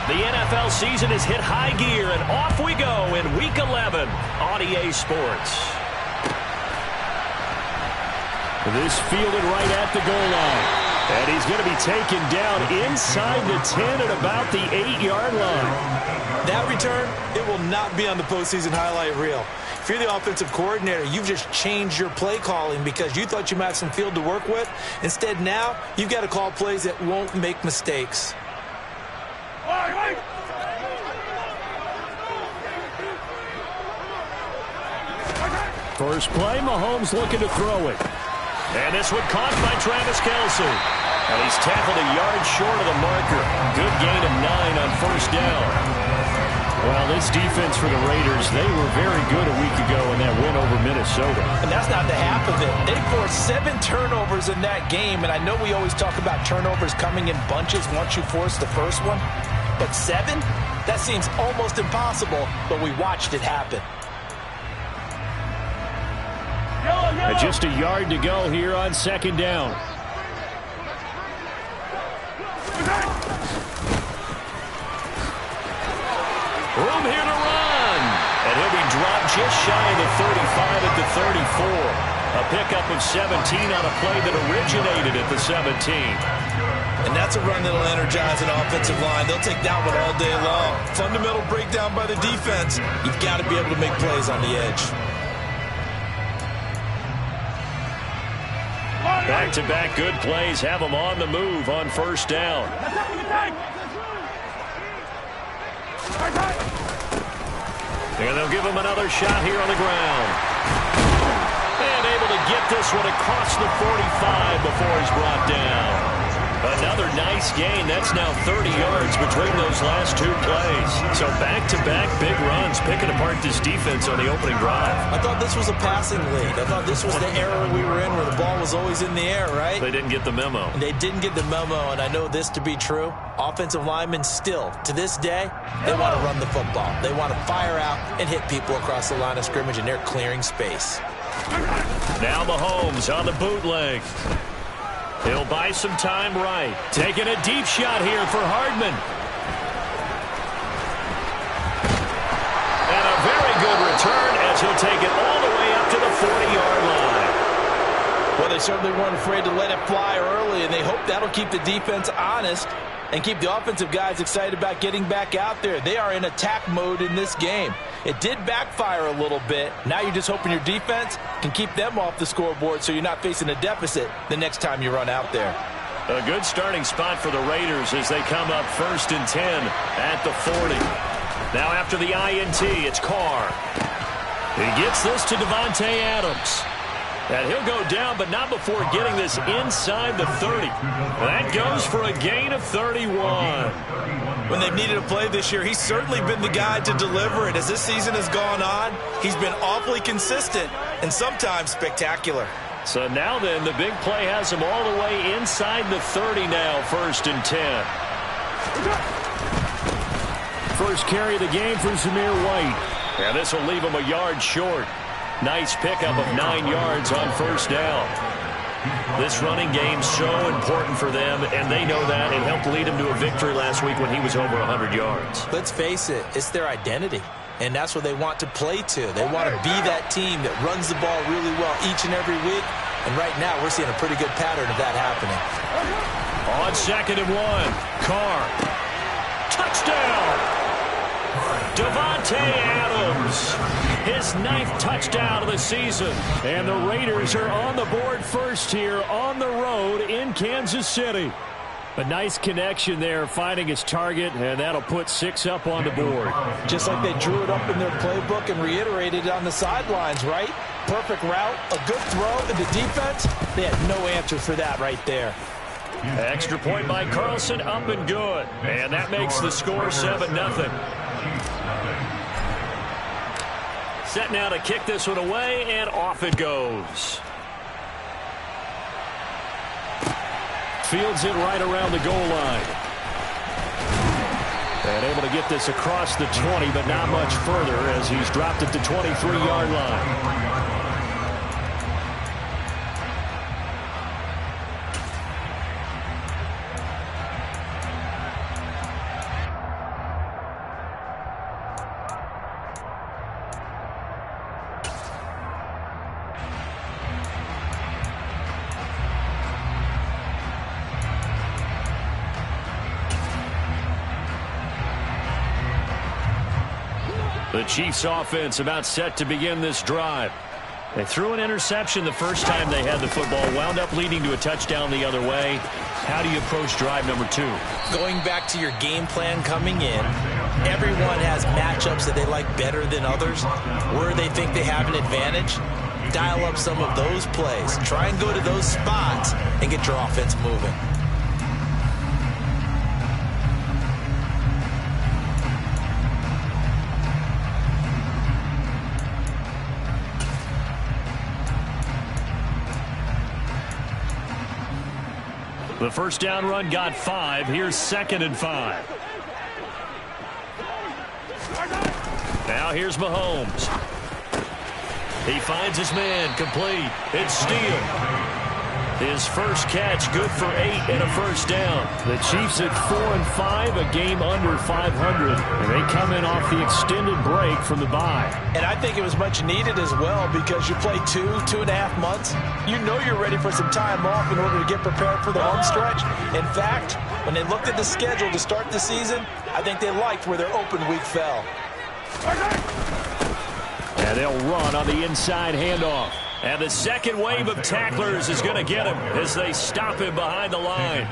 The NFL season has hit high gear, and off we go in Week 11 on EA Sports. This fielded right at the goal line. And he's going to be taken down inside the 10 at about the 8-yard line. That return, it will not be on the postseason highlight reel. If you're the offensive coordinator, you've just changed your play calling because you thought you might have some field to work with. Instead, now, you've got to call plays that won't make mistakes. First play, Mahomes looking to throw it. And this one caught by Travis Kelce. And he's tackled a yard short of the marker. Good gain of 9 on first down. Well, this defense for the Raiders, they were very good a week ago in that win over Minnesota. And that's not the half of it. They forced 7 turnovers in that game. And I know we always talk about turnovers coming in bunches once you force the first one. But 7? That seems almost impossible, but we watched it happen. And just a yard to go here on second down. Room here to run. And he'll be dropped just shy of the 35 at the 34. A pickup of 17 on a play that originated at the 17. And that's a run that'll energize an offensive line. They'll take that one all day long. Fundamental breakdown by the defense. You've got to be able to make plays on the edge. Back-to-back good plays have them on the move on first down. And they'll give him another shot here on the ground. And able to get this one across the 45 before he's brought down. Another nice gain. That's now 30 yards between those last 2 plays. So back-to-back big runs, picking apart this defense on the opening drive. I thought this was a passing lead. I thought this was the era we were in where the ball was always in the air, right? They didn't get the memo. They didn't get the memo, and I know this to be true. Offensive linemen still, to this day, they want to run the football. They want to fire out and hit people across the line of scrimmage, and they're clearing space. Now Mahomes on the bootleg. He'll buy some time right. Taking a deep shot here for Hardman. And a very good return as he'll take it all the way up to the 40-yard line. Well, they certainly weren't afraid to let it fly early, and they hope that'll keep the defense honest and keep the offensive guys excited about getting back out there. They are in attack mode in this game. It did backfire a little bit. Now you're just hoping your defense can keep them off the scoreboard so you're not facing a deficit the next time you run out there. A good starting spot for the Raiders as they come up 1st and 10 at the 40. Now after the INT, it's Carr. He gets this to Davante Adams. And he'll go down, but not before getting this inside the 30. That goes for a gain of 31. When they've needed a play this year, he's certainly been the guy to deliver it. As this season has gone on, he's been awfully consistent and sometimes spectacular. So now then, the big play has him all the way inside the 30 now, 1st and 10. First carry of the game for Zamir White. And this will leave him a yard short. Nice pickup of 9 yards on first down. This running game's so important for them, and they know that. It helped lead them to a victory last week when he was over 100 yards. Let's face it, it's their identity, and that's what they want to play to. They want to be that team that runs the ball really well each and every week, and right now we're seeing a pretty good pattern of that happening. On 2nd and 1, Carr. Touchdown! Davante Adams, his 9th touchdown of the season. And the Raiders are on the board first here on the road in Kansas City. A nice connection there, finding his target, and that'll put 6 up on the board. Just like they drew it up in their playbook and reiterated it on the sidelines, right? Perfect route, a good throw, and the defense, they had no answer for that right there. Extra point by Carlson, up and good. And that makes the score 7-0. Set now to kick this one away, and off it goes. Fields it right around the goal line. And able to get this across the 20, but not much further as he's dropped at the 23-yard line. The Chiefs offense about set to begin this drive. They threw an interception the first time they had the football, wound up leading to a touchdown the other way. How do you approach drive number 2? Going back to your game plan coming in, everyone has matchups that they like better than others. Where they think they have an advantage, dial up some of those plays. Try and go to those spots and get your offense moving. The first down run got 5. Here's 2nd and 5. Now here's Mahomes. He finds his man, complete. It's Steele. His first catch, good for 8 and a first down. The Chiefs at 4-5, a game under 500, and they come in off the extended break from the bye. And I think it was much needed as well, because you play 2.5 months. You know you're ready for some time off in order to get prepared for the home stretch. In fact, when they looked at the schedule to start the season, I think they liked where their open week fell. And they'll run on the inside handoff. And the second wave of tacklers is going to get him as they stop him behind the line.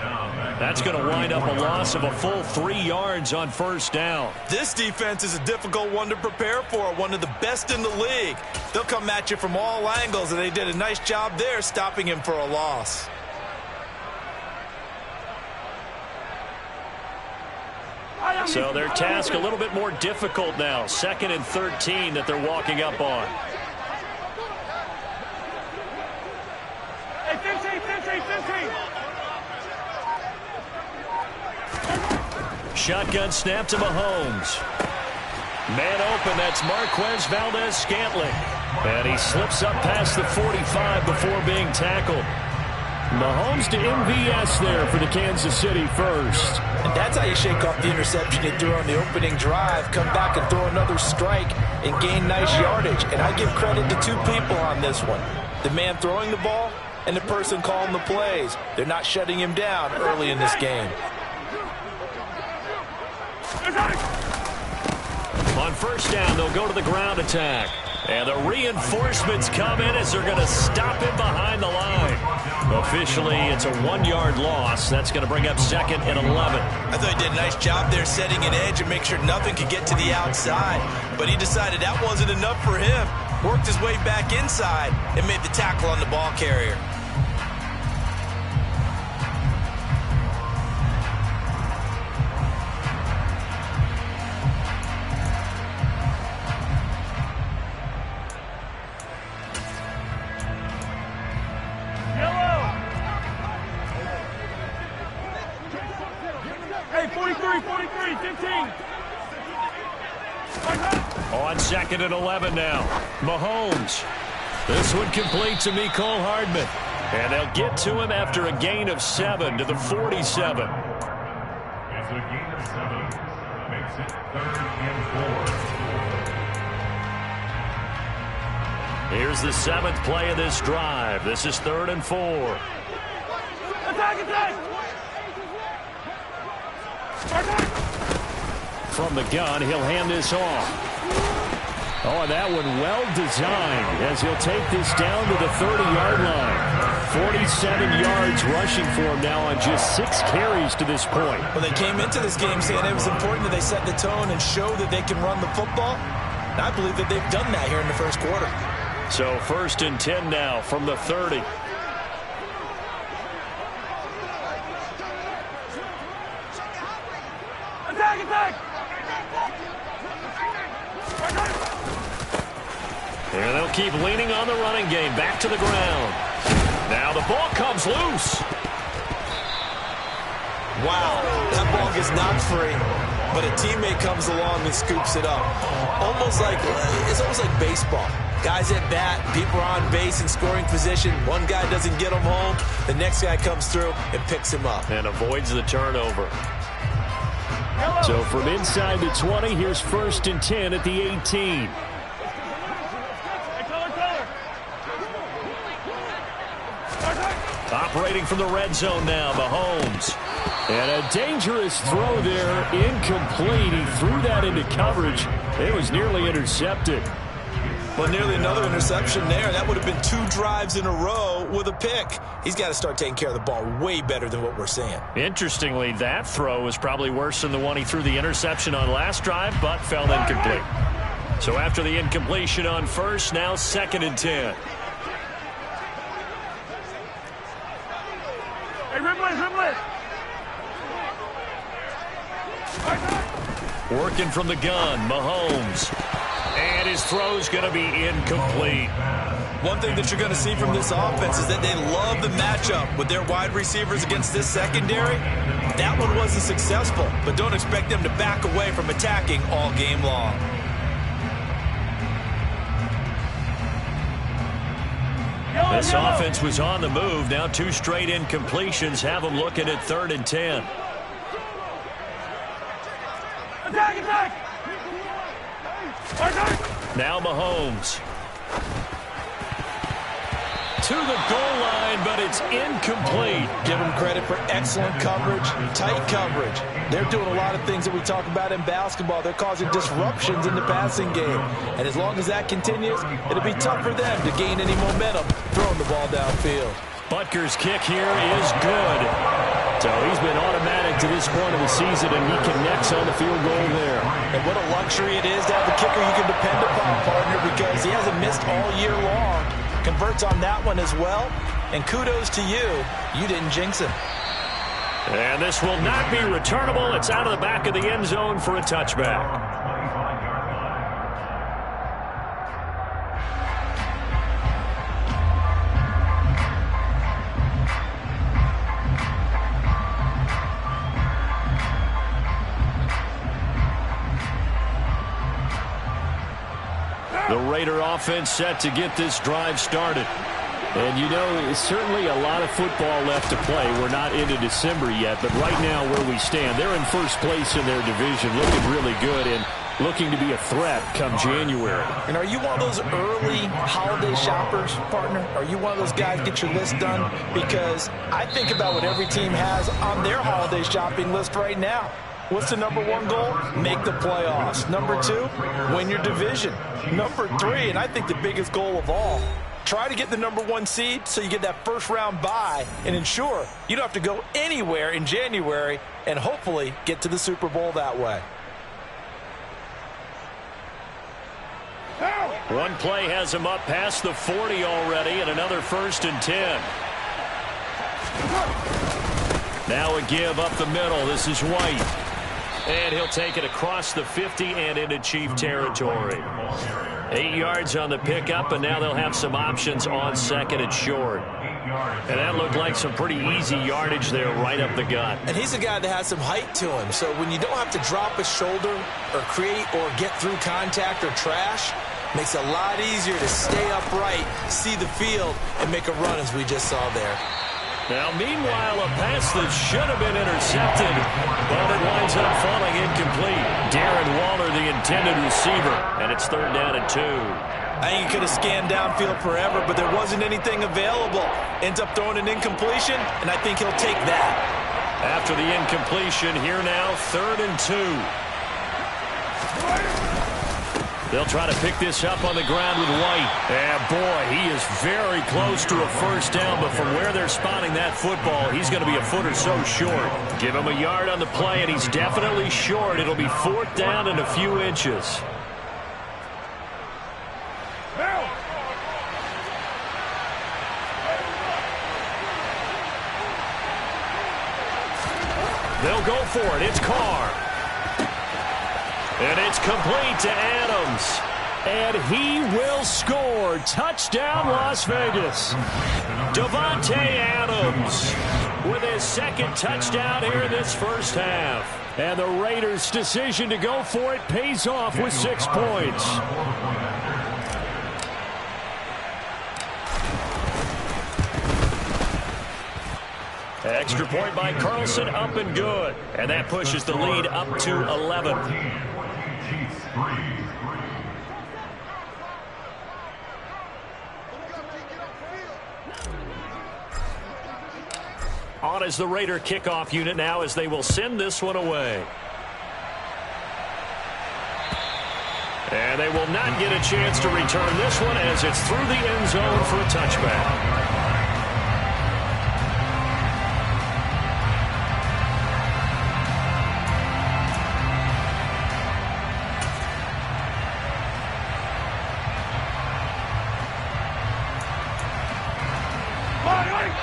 That's going to wind up a loss of a full 3 yards on first down. This defense is a difficult one to prepare for, one of the best in the league. They'll come at you from all angles, and they did a nice job there stopping him for a loss. So their task a little bit more difficult now. 2nd and 13 that they're walking up on. Shotgun snap to Mahomes. Man open, that's Marquez Valdez-Scantling. And he slips up past the 45 before being tackled. Mahomes to MVS there for the Kansas City first. And that's how you shake off the interception he threw on the opening drive, come back and throw another strike and gain nice yardage. And I give credit to 2 people on this one. The man throwing the ball and the person calling the plays. They're not shutting him down early in this game. On first down, they'll go to the ground attack. And the reinforcements come in as they're going to stop him behind the line. Officially, it's a 1-yard loss. That's going to bring up 2nd and 11. I thought he did a nice job there setting an edge and make sure nothing could get to the outside. But he decided that wasn't enough for him. Worked his way back inside and made the tackle on the ball carrier. On 2nd and 11 now. Mahomes. This one complete to Mecole Hardman. And they'll get to him after a gain of 7 to the 47. After a gain of 7, makes it 3rd and 4. Here's the 7th play of this drive. This is 3rd and 4. Attack, attack! From the gun, he'll hand this off. Oh, and that one well designed as he'll take this down to the 30-yard line. 47 yards rushing for him now on just 6 carries to this point. Well, they came into this game saying it was important that they set the tone and show that they can run the football. And I believe that they've done that here in the first quarter. So 1st and 10 now from the 30. Attack, attack! And they'll keep leaning on the running game. Back to the ground. Now the ball comes loose. Wow, that ball gets knocked free, but a teammate comes along and scoops it up. It's almost like baseball. Guys at bat, people are on base in scoring position. One guy doesn't get him home. The next guy comes through and picks him up. And avoids the turnover. So from inside the 20, here's 1st and 10 at the 18. Operating from the red zone now, Mahomes. And a dangerous throw there, incomplete. He threw that into coverage. It was nearly intercepted. Well, nearly another interception there. That would have been 2 drives in a row with a pick. He's got to start taking care of the ball way better than what we're seeing. Interestingly, that throw was probably worse than the one he threw the interception on last drive, but fell incomplete. So after the incompletion on first, now 2nd and 10. Hey, Ripley! Working from the gun, Mahomes. And his throw's going to be incomplete. One thing that you're going to see from this offense is that they love the matchup with their wide receivers against this secondary. That one wasn't successful, but don't expect them to back away from attacking all game long. This offense was on the move. Now 2 straight incompletions have them looking at 3rd and 10. Attack! Now Mahomes. To the goal line, but it's incomplete. Give them credit for excellent coverage, tight coverage. They're doing a lot of things that we talk about in basketball. They're causing disruptions in the passing game. And as long as that continues, it'll be tough for them to gain any momentum throwing the ball downfield. Butker's kick here is good. So he's been automatic to this point of the season, and he connects on the field goal there. And what a luxury it is to have a kicker you can depend upon, partner, because he hasn't missed all year long. Converts on that one as well. And kudos to you. You didn't jinx him. And this will not be returnable. It's out of the back of the end zone for a touchback. The Raider offense set to get this drive started. And, you know, certainly a lot of football left to play. We're not into December yet, but right now where we stand, they're in first place in their division, looking really good and looking to be a threat come January. And are you one of those early holiday shoppers, partner? Are you one of those guys get your list done? Because I think about what every team has on their holiday shopping list right now. What's the number 1 goal? Make the playoffs. Number 2, win your division. Number 3, and I think the biggest goal of all, try to get the number 1 seed so you get that first-round bye and ensure you don't have to go anywhere in January and hopefully get to the Super Bowl that way. One play has him up past the 40 already, and another 1st and 10. Now a give up the middle. This is White. And he'll take it across the 50 and into Chief territory. 8 yards on the pickup, and now they'll have some options on 2nd and short. And that looked like some pretty easy yardage there right up the gut. And he's a guy that has some height to him, so when you don't have to drop a shoulder or create or get through contact or trash, makes it a lot easier to stay upright, see the field, and make a run as we just saw there. Now, meanwhile, a pass that should have been intercepted, but it winds up falling incomplete. Darren Waller, the intended receiver, and it's 3rd down and 2. I think he could have scanned downfield forever, but there wasn't anything available. Ends up throwing an incompletion, and I think he'll take that. After the incompletion, here now, 3rd and 2. They'll try to pick this up on the ground with White. And, boy, he is very close to a first down, but from where they're spotting that football, he's going to be a foot or so short. Give him a yard on the play, and he's definitely short. It'll be 4th down and a few inches. They'll go for it. It's Carr. And it's complete to Adams. And he will score. Touchdown, Las Vegas. Davante Adams with his 2nd touchdown here in this first half. And the Raiders' decision to go for it pays off with 6 points. Extra point by Carlson, up and good. And that pushes the lead up to 11. on as the Raider kickoff unit now as they will send this one away. And they will not get a chance to return this one as it's through the end zone for a touchback.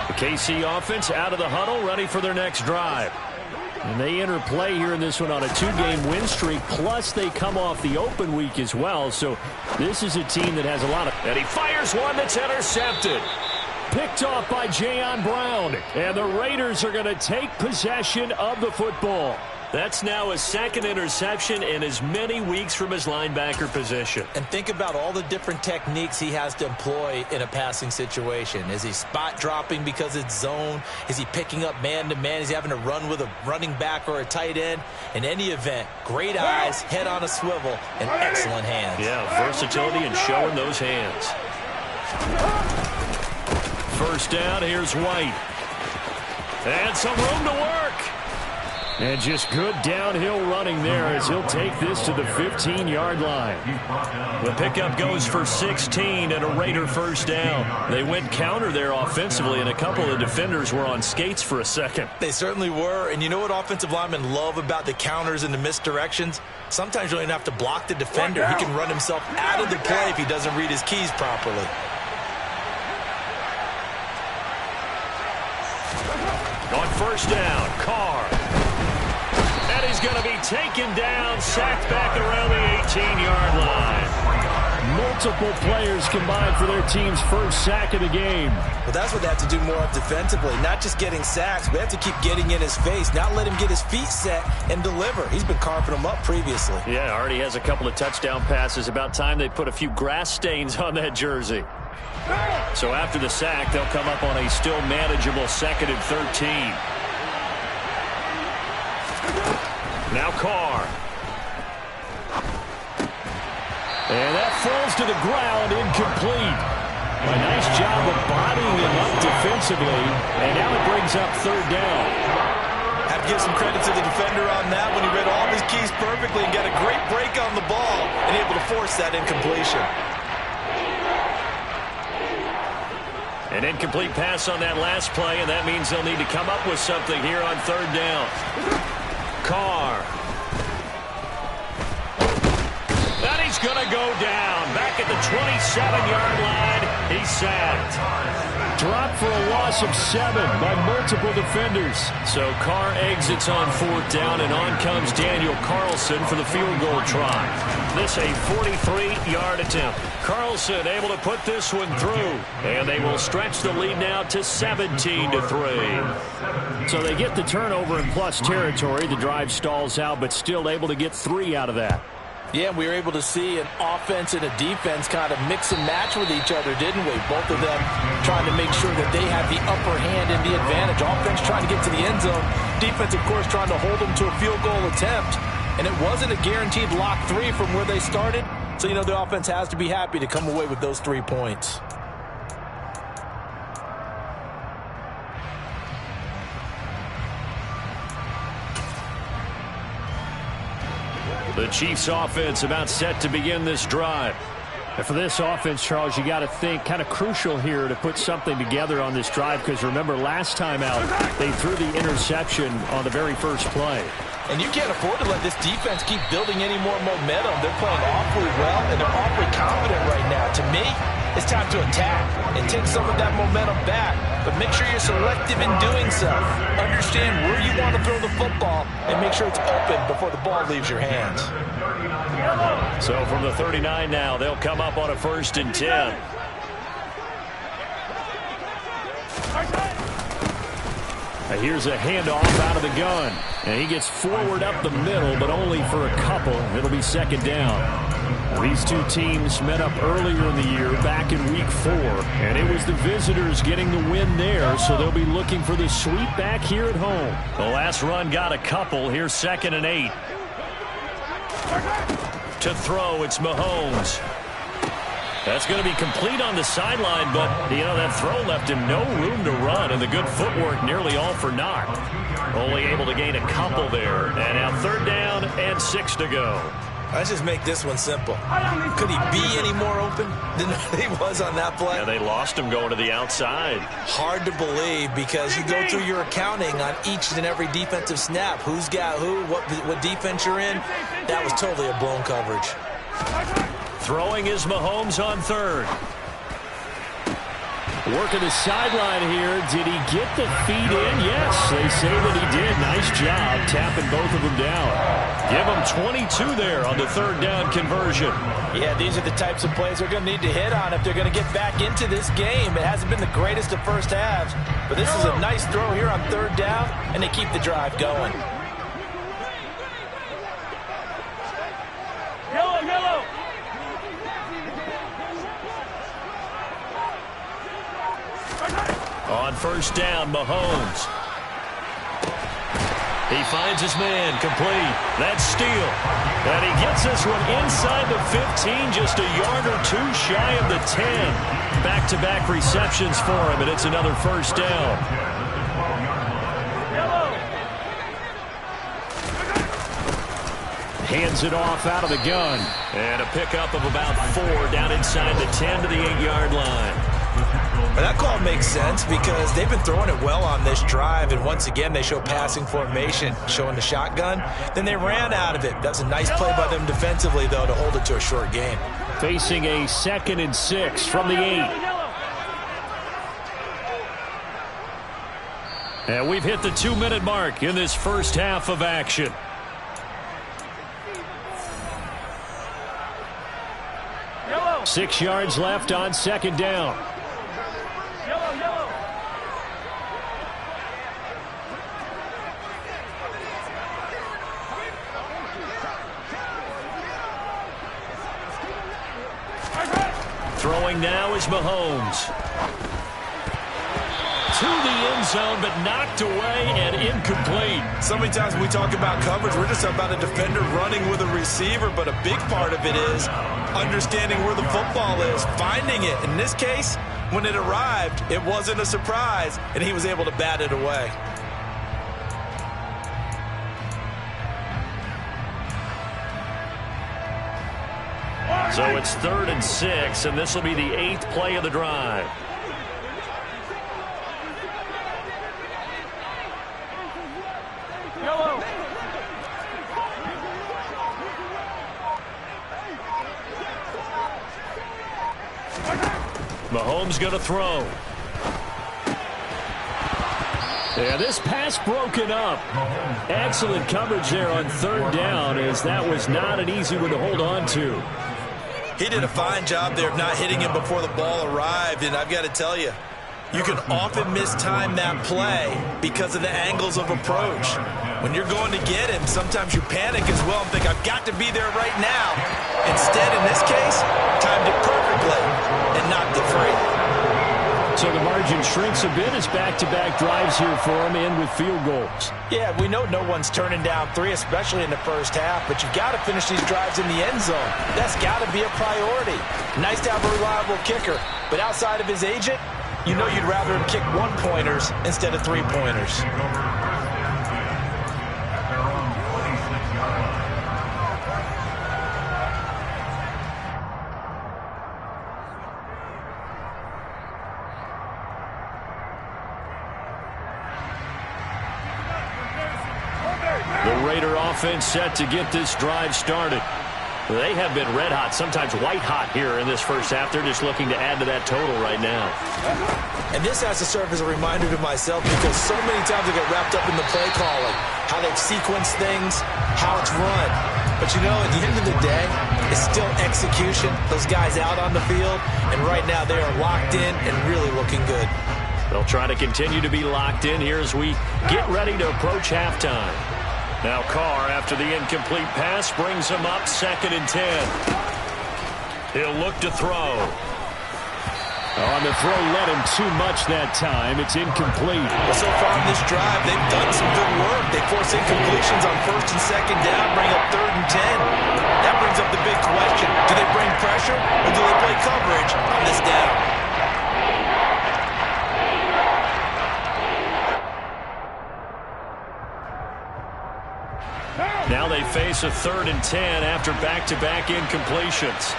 The KC offense out of the huddle, ready for their next drive. And they enter play here in this one on a 2-game win streak, plus they come off the open week as well. So this is a team that has a lot of... And he fires one that's intercepted. Picked off by Jayon Brown. And the Raiders are going to take possession of the football. That's now his second interception in as many weeks from his linebacker position. And think about all the different techniques he has to employ in a passing situation. Is he spot dropping because it's zone? Is he picking up man-to-man? Is he having to run with a running back or a tight end? In any event, great eyes, head on a swivel, and excellent hands. Yeah, versatility and showing those hands. First down, here's White. And some room to work. And just good downhill running there as he'll take this to the 15-yard line. The pickup goes for 16 and a Raider first down. They went counter there offensively, and a couple of defenders were on skates for a second. They certainly were, and you know what offensive linemen love about the counters and the misdirections? Sometimes you don't even have to block the defender. He can run himself out of the play if he doesn't read his keys properly. On first down, Carr. And he's going to be taken down, sacked back around the 18-yard line. Multiple players combined for their team's first sack of the game. Well, that's what they have to do more of defensively, not just getting sacks, but they have to keep getting in his face, not let him get his feet set and deliver. He's been carving them up previously. Yeah, already has a couple of touchdown passes. About time they put a few grass stains on that jersey. So after the sack, they'll come up on a still manageable 2nd and 13. Now Carr. And that falls to the ground, incomplete. A nice job of bodying him up defensively, and now it brings up third down. Have to give some credit to the defender on that when he read all of his keys perfectly and got a great break on the ball and able to force that incompletion. An incomplete pass on that last play, and that means they'll need to come up with something here on third down. Carr. And he's going to go down. Back at the 27-yard line, he's sacked. Dropped for a loss of 7 by multiple defenders. So Carr exits on fourth down, and on comes Daniel Carlson for the field goal try. This a 43-yard attempt. Carlson able to put this one through, and they will stretch the lead now to 17-3. So they get the turnover in plus territory. The drive stalls out, but still able to get 3 out of that. Yeah, we were able to see an offense and a defense kind of mix and match with each other, didn't we? Both of them trying to make sure that they have the upper hand and the advantage. Offense trying to get to the end zone. Defense, of course, trying to hold them to a field goal attempt. And it wasn't a guaranteed lock 3 from where they started. So, you know, the offense has to be happy to come away with those 3 points. The Chiefs offense about set to begin this drive. And for this offense, Charles, you got to think kind of crucial here to put something together on this drive, because remember last time out they threw the interception on the very first play. And you can't afford to let this defense keep building any more momentum. They're playing awfully well, and they're awfully confident right now. To me, it's time to attack and take some of that momentum back. But make sure you're selective in doing so. Understand where you want to throw the football and make sure it's open before the ball leaves your hands. So from the 39 now, they'll come up on a 1st and 10. Here's a handoff out of the gun. And he gets forward up the middle, but only for a couple. It'll be 2nd down. These two teams met up earlier in the year, back in week 4. And it was the visitors getting the win there, so they'll be looking for the sweep back here at home. The last run got a couple. Here's 2nd and 8. To throw, it's Mahomes. That's going to be complete on the sideline, but, that throw left him no room to run, and the good footwork nearly all for naught. Only able to gain a couple there, and now 3rd down and 6 to go. Let's just make this one simple. Could he be any more open than he was on that play? Yeah, they lost him going to the outside. Hard to believe because you go through your accounting on each and every defensive snap. Who's got who, what defense you're in. That was totally a blown coverage. Throwing is Mahomes on 3rd. Working the sideline here. Did he get the feet in? Yes, they say that he did. Nice job tapping both of them down. Give him 22 there on the 3rd down conversion. Yeah, these are the types of plays they're going to need to hit on if they're going to get back into this game. It hasn't been the greatest of first halves, but this is a nice throw here on 3rd down, and they keep the drive going. Yellow. On 1st down, Mahomes. He finds his man, complete. That's steal. And he gets this one inside the 15, just a yard or 2 shy of the 10. Back-to-back receptions for him, and it's another 1st down. Hands it off out of the gun. And a pickup of about 4 down inside the 10 to the 8-yard line. But that call makes sense because they've been throwing it well on this drive, and once again they show passing formation, showing the shotgun. Then they ran out of it. That's a nice play by them defensively, though, to hold it to a short game. Facing a 2nd and 6 from the 8. And we've hit the 2-minute mark in this first half of action. Yellow. 6 yards left on 2nd down. Yellow. Throwing now is Mahomes. To the end zone, but knocked away and incomplete. So many times when we talk about coverage, we're just about a defender running with a receiver, but a big part of it is understanding where the football is, finding it. In this case, when it arrived, it wasn't a surprise, and he was able to bat it away. So it's 3rd and 6, and this will be the 8th play of the drive. Yellow. Mahomes going to throw. Yeah, this pass broken up. Excellent coverage there on 3rd down, as that was not an easy one to hold on to. He did a fine job there of not hitting him before the ball arrived, and I've got to tell you, you can often mistime that play because of the angles of approach. When you're going to get him, sometimes you panic as well and think, I've got to be there right now. Instead, in this case, timed it perfectly and knocked it free. So the margin shrinks a bit as back-to-back drives here for him, and with field goals. Yeah, we know no one's turning down 3, especially in the first half, but you've got to finish these drives in the end zone. That's got to be a priority. Nice to have a reliable kicker, but outside of his agent, you know you'd rather him kick 1-pointers instead of 3-pointers. The Raider offense set to get this drive started. They have been red hot, sometimes white hot here in this first half. They're just looking to add to that total right now. And this has to serve as a reminder to myself because so many times I get wrapped up in the play calling, how they've sequenced things, how it's run. But you know, at the end of the day, it's still execution. Those guys out on the field, and right now they are locked in and really looking good. They'll try to continue to be locked in here as we get ready to approach halftime. Now Carr, after the incomplete pass, brings him up 2nd and 10. He'll look to throw. On the throw, led him too much that time. It's incomplete. Well, so far in this drive, they've done some good work. They force incompletions on 1st and 2nd down, bring up 3rd and 10. That brings up the big question. Do they bring pressure or do they play coverage? Now they face a 3rd and 10 after back-to-back incompletions.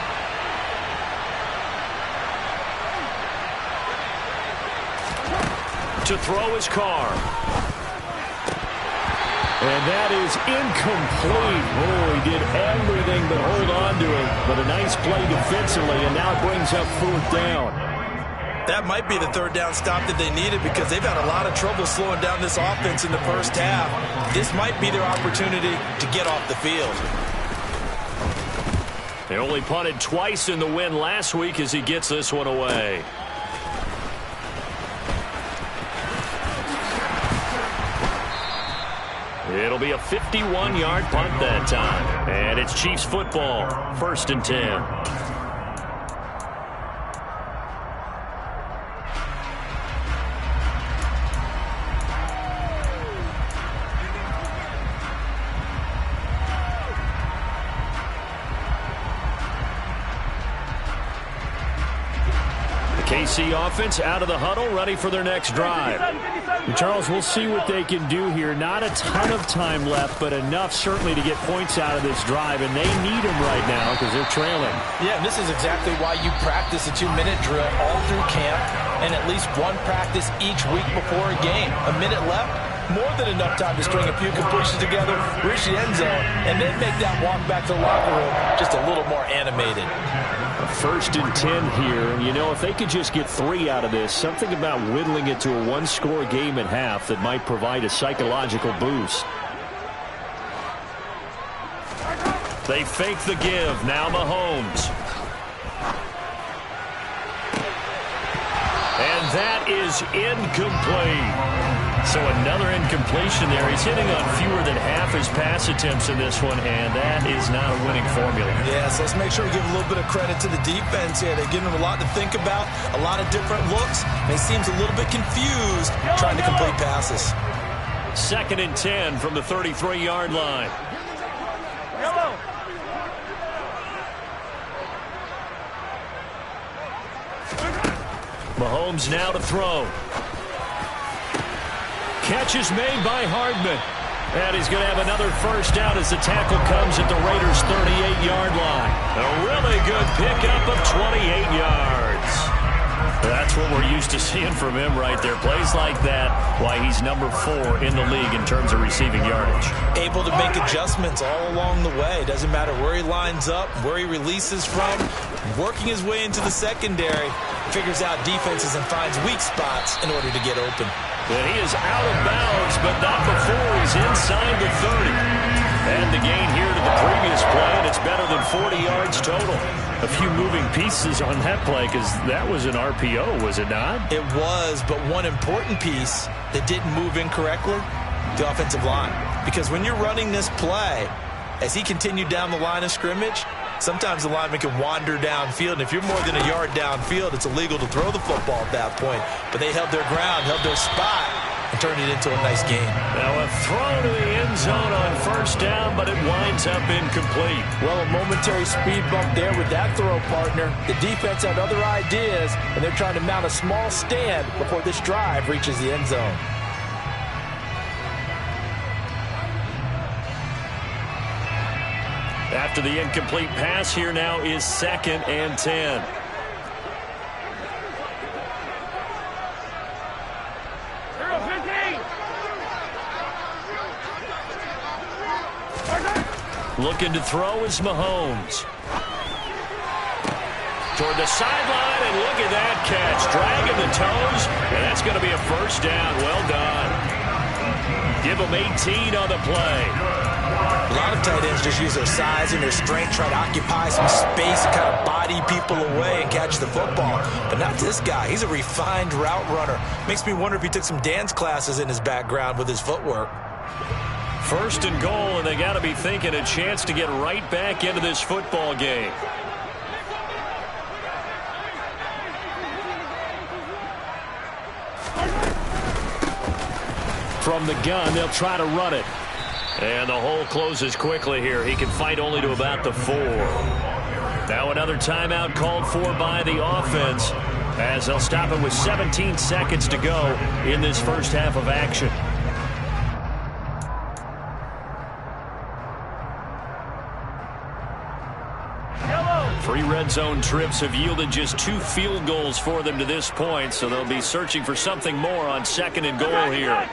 To throw his car. And that is incomplete. Oh, he did everything but hold on to it. But a nice play defensively, and now it brings up 4th down. That might be the 3rd down stop that they needed because they've had a lot of trouble slowing down this offense in the first half. This might be their opportunity to get off the field. They only punted twice in the win last week as he gets this one away. It'll be a 51-yard punt that time. And it's Chiefs football, 1st and 10. KC offense out of the huddle, ready for their next drive. Charles, we'll see what they can do here. Not a ton of time left, but enough certainly to get points out of this drive, and they need them right now because they're trailing. Yeah, and this is exactly why you practice a 2-minute drill all through camp and at least one practice each week before a game. A minute left, more than enough time to string a few completions together, reach the end zone, and then make that walk back to the locker room just a little more animated. 1st and 10 here, and you know, if they could just get 3 out of this, something about whittling it to a 1-score game at half that might provide a psychological boost. They fake the give. Now Mahomes. And that is incomplete. So another incompletion there. He's hitting on fewer than half his pass attempts in this one, and that is not a winning formula. Yeah, so let's make sure we give a little bit of credit to the defense here. They're giving them a lot to think about, a lot of different looks, and he seems a little bit confused trying to complete passes. 2nd and 10 from the 33-yard line. Yellow. Mahomes now to throw. Catch is made by Hardman. And he's going to have another 1st down as the tackle comes at the Raiders' 38-yard line. A really good pickup of 28 yards. That's what we're used to seeing from him right there. Plays like that, why he's number 4 in the league in terms of receiving yardage. Able to make adjustments all along the way. Doesn't matter where he lines up, where he releases from. Working his way into the secondary. Figures out defenses and finds weak spots in order to get open. And he is out of bounds, but not before he's inside the 30. And the gain here to the previous play, and it's better than 40 yards total. A few moving pieces on that play because that was an RPO, was it not? It was, but one important piece that didn't move incorrectly, the offensive line. Because when you're running this play, as he continued down the line of scrimmage, sometimes the lineman can wander downfield, and if you're more than a yard downfield, it's illegal to throw the football at that point. But they held their ground, held their spot, and turned it into a nice game. Now a throw to the end zone on 1st down, but it winds up incomplete. Well, a momentary speed bump there with that throw, partner. The defense had other ideas, and they're trying to mount a small stand before this drive reaches the end zone. After the incomplete pass, here now is 2nd and 10. Looking to throw is Mahomes. Toward the sideline, and look at that catch. Dragging the toes, and that's going to be a 1st down. Well done. Give him 18 on the play. A lot of tight ends just use their size and their strength, try to occupy some space, kind of body people away and catch the football. But not this guy. He's a refined route runner. Makes me wonder if he took some dance classes in his background with his footwork. 1st and goal, and they got to be thinking a chance to get right back into this football game. From the gun, they'll try to run it. And the hole closes quickly here. He can fight only to about the 4. Now another timeout called for by the offense as they'll stop it with 17 seconds to go in this first half of action. 3 red zone trips have yielded just 2 field goals for them to this point, so they'll be searching for something more on 2nd and goal here.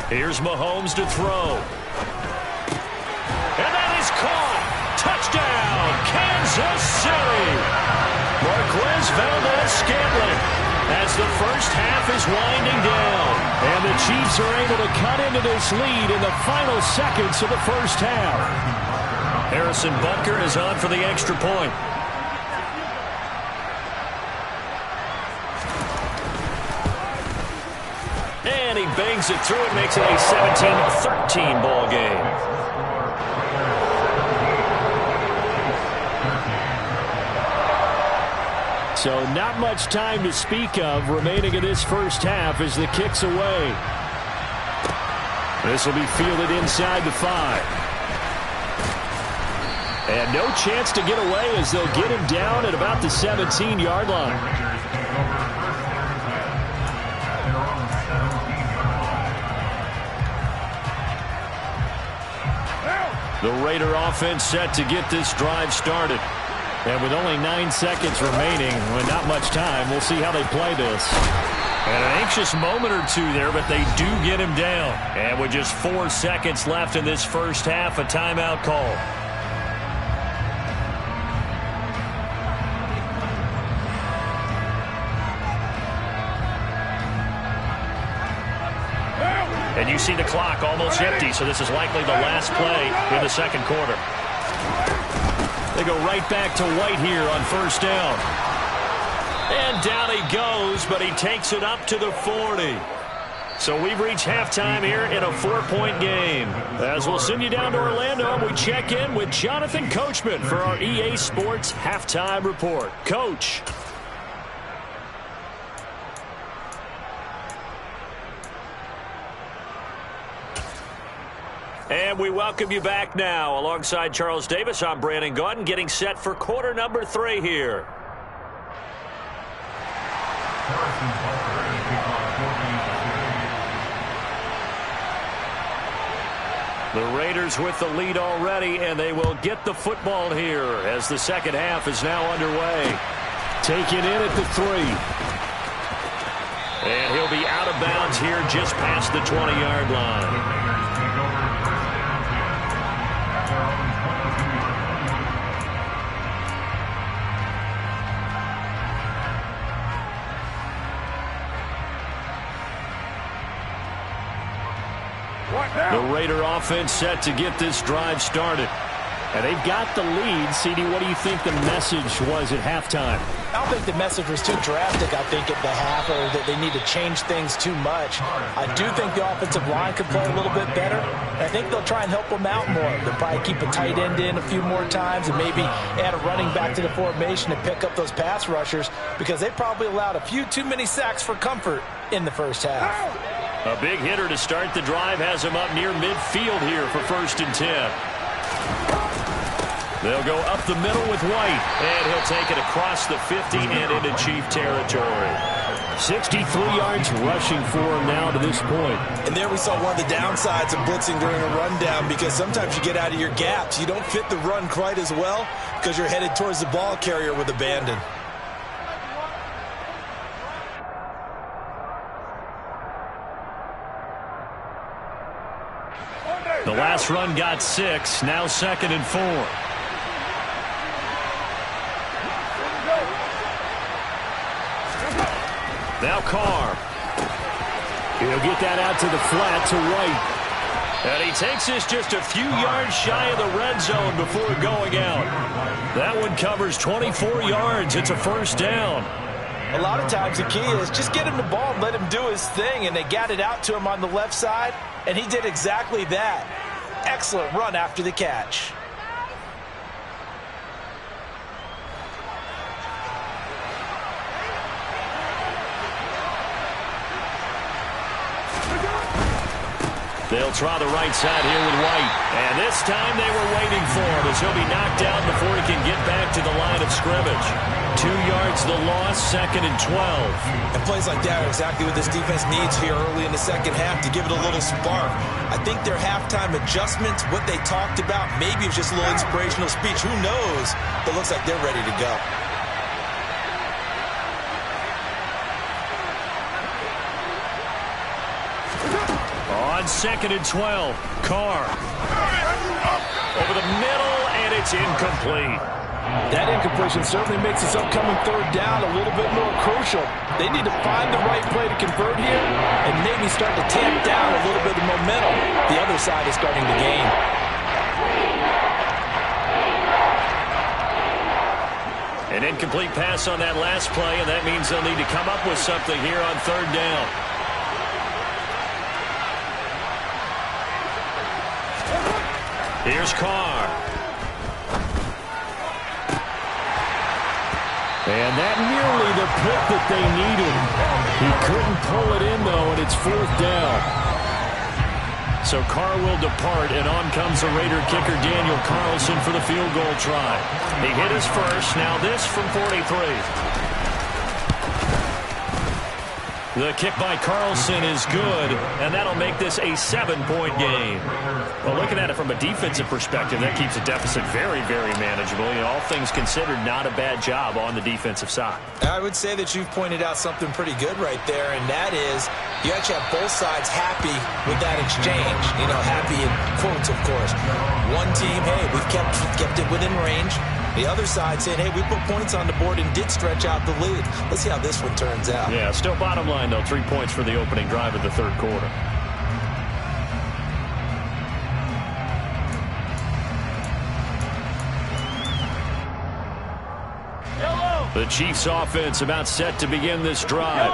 Here's Mahomes to throw. And that is caught. Touchdown, Kansas City. Marquez Valdez-Scantling as the first half is winding down. And the Chiefs are able to cut into this lead in the final seconds of the first half. Harrison Butker is on for the extra point. And he bangs it through and makes it a 17-13 ball game. So not much time to speak of remaining in this first half as the kick's away. This will be fielded inside the 5. And no chance to get away as they'll get him down at about the 17-yard line. The Raider offense set to get this drive started. And with only 9 seconds remaining, with not much time, we'll see how they play this. And an anxious moment or two there, but they do get him down. And with just 4 seconds left in this first half, a timeout call. And you see the clock almost empty, so this is likely the last play in the second quarter. They go right back to White here on first down. And down he goes, but he takes it up to the 40. So we've reached halftime here in a 4-point game. As we'll send you down to Orlando, we check in with Jonathan Coachman for our EA Sports Halftime Report. Coach. And we welcome you back now. Alongside Charles Davis, I'm Brandon Gaudin, getting set for quarter number 3 here. The Raiders with the lead already, and they will get the football here as the second half is now underway. Taken in at the 3. And he'll be out of bounds here just past the 20-yard line. The Raider offense set to get this drive started. And they've got the lead. CD, what do you think the message was at halftime? I don't think the message was too drastic, I think, at the half, or that they need to change things too much. I do think the offensive line could play a little bit better. I think they'll try and help them out more. They'll probably keep a tight end in a few more times and maybe add a running back to the formation to pick up those pass rushers, because they probably allowed a few too many sacks for comfort in the first half. A big hitter to start the drive has him up near midfield here for 1st and 10. They'll go up the middle with White, and he'll take it across the 50 and into Chief territory. 63 yards rushing for him now to this point. And there we saw one of the downsides of blitzing during a rundown, because sometimes you get out of your gaps. You don't fit the run quite as well because you're headed towards the ball carrier with abandon. The last run got 6, now 2nd and 4. Now Carr. He'll get that out to the flat to White. And he takes this just a few yards shy of the red zone before going out. That one covers 24 yards. It's a first down. A lot of times the key is just get him the ball and let him do his thing, and they got it out to him on the left side, and he did exactly that. Excellent run after the catch. They'll try the right side here with White. And this time they were waiting for him as he'll be knocked out before he can get back to the line of scrimmage. 2 yards the loss, 2nd and 12. And plays like that are exactly what this defense needs here early in the second half to give it a little spark. I think their halftime adjustments, what they talked about, maybe it was just a little inspirational speech. Who knows? But it looks like they're ready to go. On 2nd and 12, Carr. Over the middle, and it's incomplete. That incompletion certainly makes this upcoming third down a little bit more crucial. They need to find the right play to convert here and maybe start to tamp down a little bit of momentum. The other side is starting to gain. An incomplete pass on that last play, and that means they'll need to come up with something here on third down. Here's Carr. And that nearly the pick that they needed. He couldn't pull it in, though, and it's 4th down. So Carr will depart, and on comes the Raider kicker Daniel Carlson for the field goal try. He hit his first. Now this from 43. The kick by Carlson is good, and that'll make this a 7-point game. Well, looking at it from a defensive perspective, that keeps the deficit very, very manageable. You know, all things considered, not a bad job on the defensive side. I would say that you've pointed out something pretty good right there, and that is you actually have both sides happy with that exchange. You know, happy in quotes, of course. One team, hey, we've kept it within range. The other side saying, hey, we put points on the board and did stretch out the lead. Let's see how this one turns out. Yeah, still bottom line, though, 3 points for the opening drive of the third quarter. The Chiefs' offense about set to begin this drive.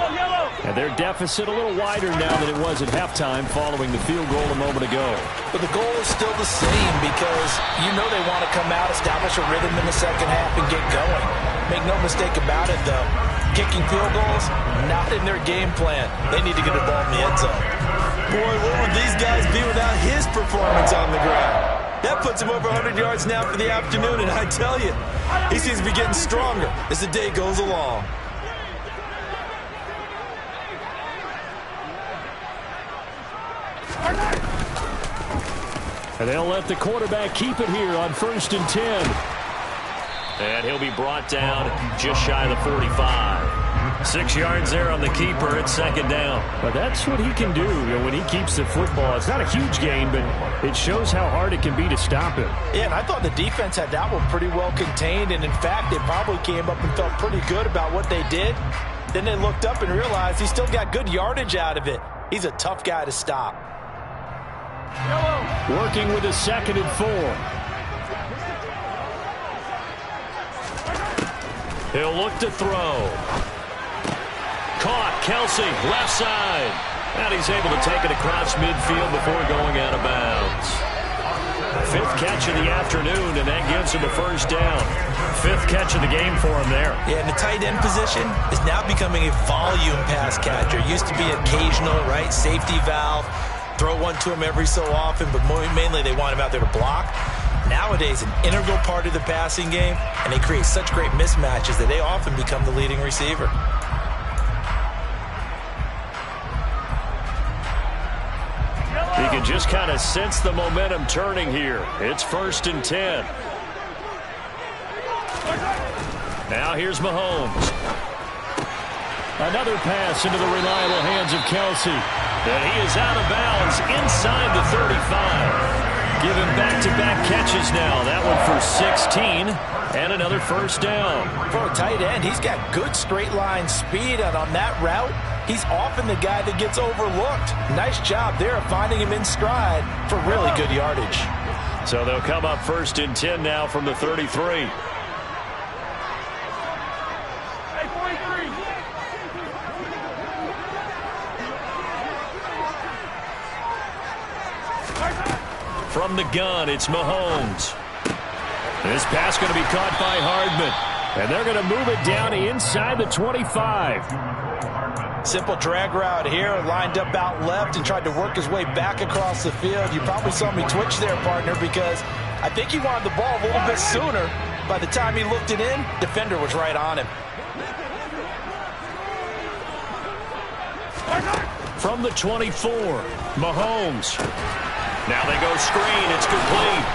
And their deficit a little wider now than it was at halftime following the field goal a moment ago. But the goal is still the same because you know they want to come out, establish a rhythm in the second half, and get going. Make no mistake about it, though. Kicking field goals, not in their game plan. They need to get the ball in the end zone. Boy, where would these guys be without his performance on the ground? That puts him over 100 yards now for the afternoon, and I tell you, he seems to be getting stronger as the day goes along. And they'll let the quarterback keep it here on 1st and 10. And he'll be brought down just shy of the 45. 6 yards there on the keeper. It's 2nd down. But that's what he can do, when he keeps the football. It's not a huge gain, but it shows how hard it can be to stop him. Yeah, and I thought the defense had that one pretty well contained. And, in fact, they probably came up and felt pretty good about what they did. Then they looked up and realized he still got good yardage out of it. He's a tough guy to stop. Working with a 2nd and 4. He'll look to throw. Caught, Kelsey, left side. And he's able to take it across midfield before going out of bounds. 5th catch of the afternoon, and that gives him a 1st down. 5th catch of the game for him there. Yeah, and the tight end position is now becoming a volume pass catcher. Used to be occasional, right, safety valve. Throw one to him every so often, but mainly they want him out there to block. Nowadays, an integral part of the passing game, and they create such great mismatches that they often become the leading receiver. You can just kind of sense the momentum turning here. It's 1st and 10. Now here's Mahomes. Another pass into the reliable hands of Kelsey. And he is out of bounds inside the 35. Given back-to-back catches now. That one for 16 and another 1st down. For a tight end, he's got good straight-line speed, and on that route, he's often the guy that gets overlooked. Nice job there of finding him in stride for really good yardage. So they'll come up 1st and 10 now from the 33. From the gun, it's Mahomes. This pass going to be caught by Hardman. And they're going to move it down inside the 25. Simple drag route here, lined up out left and tried to work his way back across the field. You probably saw me twitch there, partner, because I think he wanted the ball a little bit sooner. by the time he looked it in, defender was right on him. From the 24, Mahomes. Now they go screen. It's complete.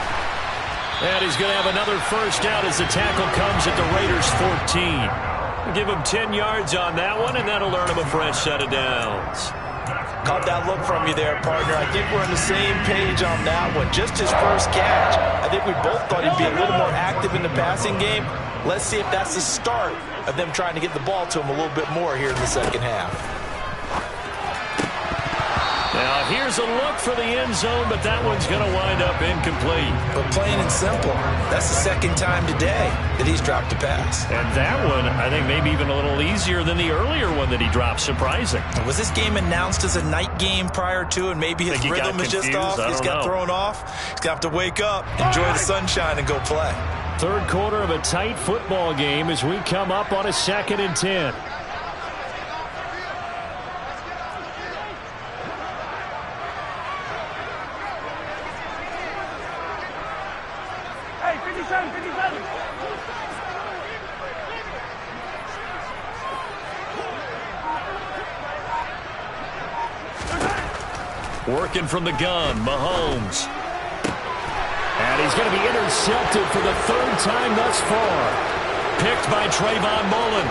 And he's going to have another first down as the tackle comes at the Raiders' 14. Give him 10 yards on that one, and that'll earn him a fresh set of downs. Caught that look from you there, partner. I think we're on the same page on that one. Just his first catch. I think we both thought he'd be a little more active in the passing game. Let's see if that's the start of them trying to get the ball to him a little bit more here in the second half. Now, here's a look for the end zone, but that one's going to wind up incomplete. But plain and simple, that's the second time today that he's dropped a pass. And that one, I think, maybe even a little easier than the earlier one that he dropped. Surprising. Was this game announced as a night game prior to, and maybe his rhythm is just off? He's got thrown off. He's going to have to wake up, enjoy the sunshine, and go play. Third quarter of a tight football game as we come up on a 2nd and 10. Working from the gun, Mahomes. And he's going to be intercepted for the 3rd time thus far. Picked by Trayvon Mullen.